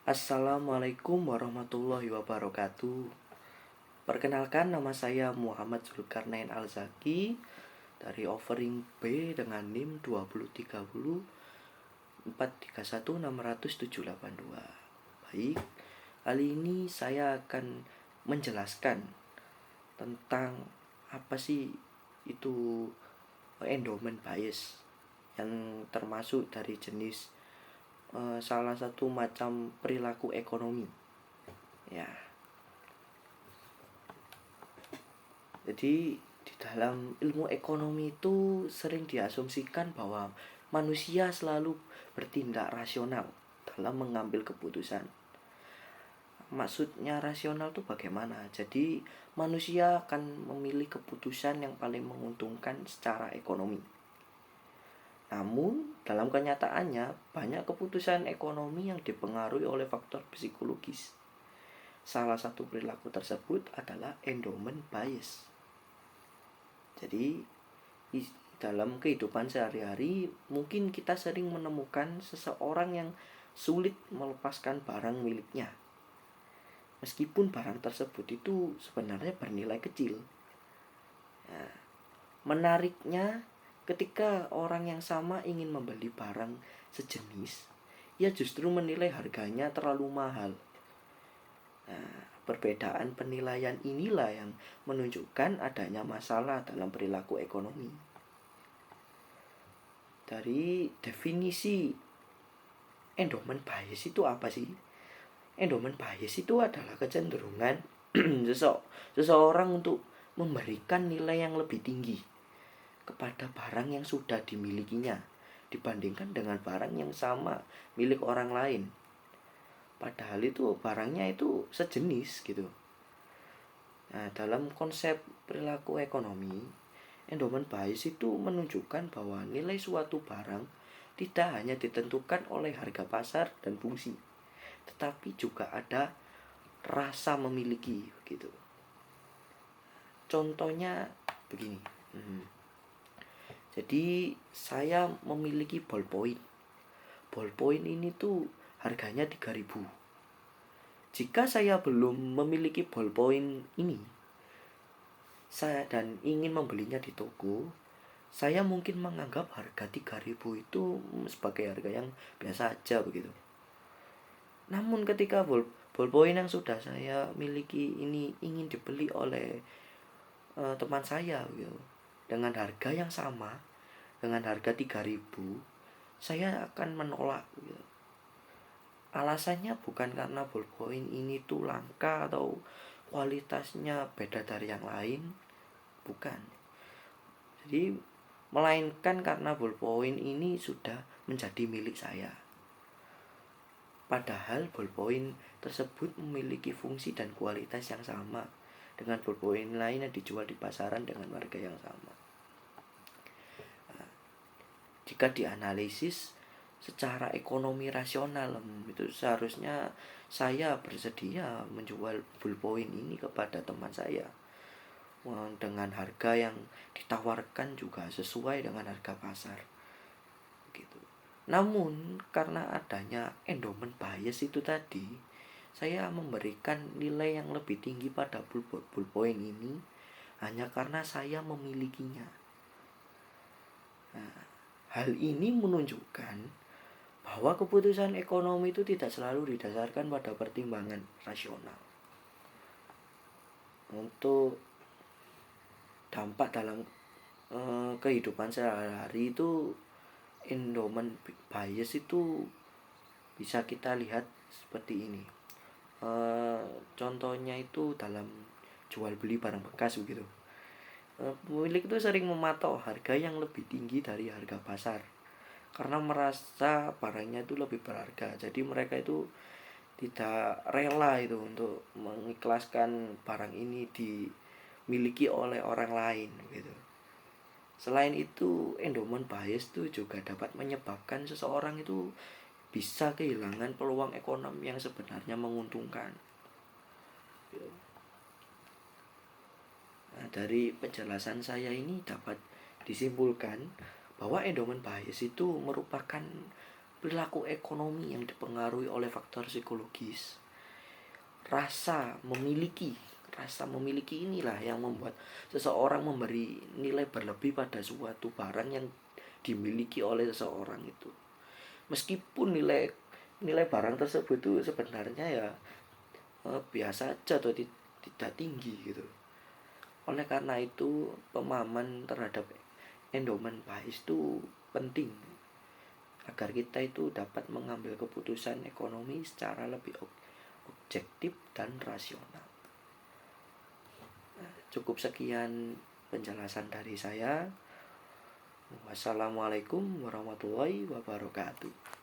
Assalamualaikum warahmatullahi wabarakatuh. Perkenalkan, nama saya Muhammad Zulkarnain Al-Zaki dari Offering B dengan NIM 2030431600782. Baik, kali ini saya akan menjelaskan tentang apa sih itu endowment bias, yang termasuk dari jenis salah satu macam perilaku ekonomi. Ya, jadi di dalam ilmu ekonomi itu sering diasumsikan bahwa manusia selalu bertindak rasional dalam mengambil keputusan. Maksudnya rasional itu bagaimana? Jadi manusia akan memilih keputusan yang paling menguntungkan secara ekonomi. Namun dalam kenyataannya banyak keputusan ekonomi yang dipengaruhi oleh faktor psikologis. Salah satu perilaku tersebut adalah endowment bias. Jadi dalam kehidupan sehari-hari mungkin kita sering menemukan seseorang yang sulit melepaskan barang miliknya, meskipun barang tersebut itu sebenarnya bernilai kecil. Nah, menariknya, ketika orang yang sama ingin membeli barang sejenis, ia justru menilai harganya terlalu mahal. Nah, perbedaan penilaian inilah yang menunjukkan adanya masalah dalam perilaku ekonomi. Dari definisi endowment bias itu apa sih? Endowment bias itu adalah kecenderungan seseorang untuk memberikan nilai yang lebih tinggi kepada barang yang sudah dimilikinya dibandingkan dengan barang yang sama milik orang lain. Padahal itu barangnya itu sejenis gitu. Nah, dalam konsep perilaku ekonomi, endowment bias itu menunjukkan bahwa nilai suatu barang tidak hanya ditentukan oleh harga pasar dan fungsi, tetapi juga ada rasa memiliki gitu. Contohnya begini. Jadi saya memiliki ballpoint. Ballpoint ini tuh harganya 3.000. Jika saya belum memiliki ballpoint ini, saya dan ingin membelinya di toko, saya mungkin menganggap harga 3.000 itu sebagai harga yang biasa aja begitu. Namun ketika ballpoint yang sudah saya miliki ini ingin dibeli oleh teman saya gitu, dengan harga yang sama, dengan harga 3.000, saya akan menolak gitu. Alasannya bukan karena ballpoint ini tuh langka atau kualitasnya beda dari yang lain, bukan. Jadi melainkan karena ballpoint ini sudah menjadi milik saya. Padahal ballpoint tersebut memiliki fungsi dan kualitas yang sama dengan ballpoint lain yang dijual di pasaran dengan harga yang sama. Jika dianalisis secara ekonomi rasional, itu seharusnya saya bersedia menjual ballpoint ini kepada teman saya dengan harga yang ditawarkan juga sesuai dengan harga pasar gitu. Namun karena adanya endowment bias itu tadi, saya memberikan nilai yang lebih tinggi pada ballpoint ini hanya karena saya memilikinya. Nah, hal ini menunjukkan bahwa keputusan ekonomi itu tidak selalu didasarkan pada pertimbangan rasional. Untuk dampak dalam kehidupan sehari-hari itu, endowment bias itu bisa kita lihat seperti ini. Contohnya itu dalam jual beli barang bekas begitu. Pemilik itu sering mematok harga yang lebih tinggi dari harga pasar karena merasa barangnya itu lebih berharga. Jadi mereka itu tidak rela itu untuk mengikhlaskan barang ini dimiliki oleh orang lain gitu. Selain itu, endowment bias itu juga dapat menyebabkan seseorang itu bisa kehilangan peluang ekonomi yang sebenarnya menguntungkan. Nah, dari penjelasan saya ini dapat disimpulkan bahwa endowment bias itu merupakan perilaku ekonomi yang dipengaruhi oleh faktor psikologis. Rasa memiliki inilah yang membuat seseorang memberi nilai berlebih pada suatu barang yang dimiliki oleh seseorang itu. Meskipun nilai barang tersebut itu sebenarnya ya biasa aja atau tidak tinggi gitu. Oleh karena itu pemahaman terhadap endowment bias itu penting agar kita itu dapat mengambil keputusan ekonomi secara lebih objektif dan rasional. Cukup sekian penjelasan dari saya. Wassalamualaikum warahmatullahi wabarakatuh.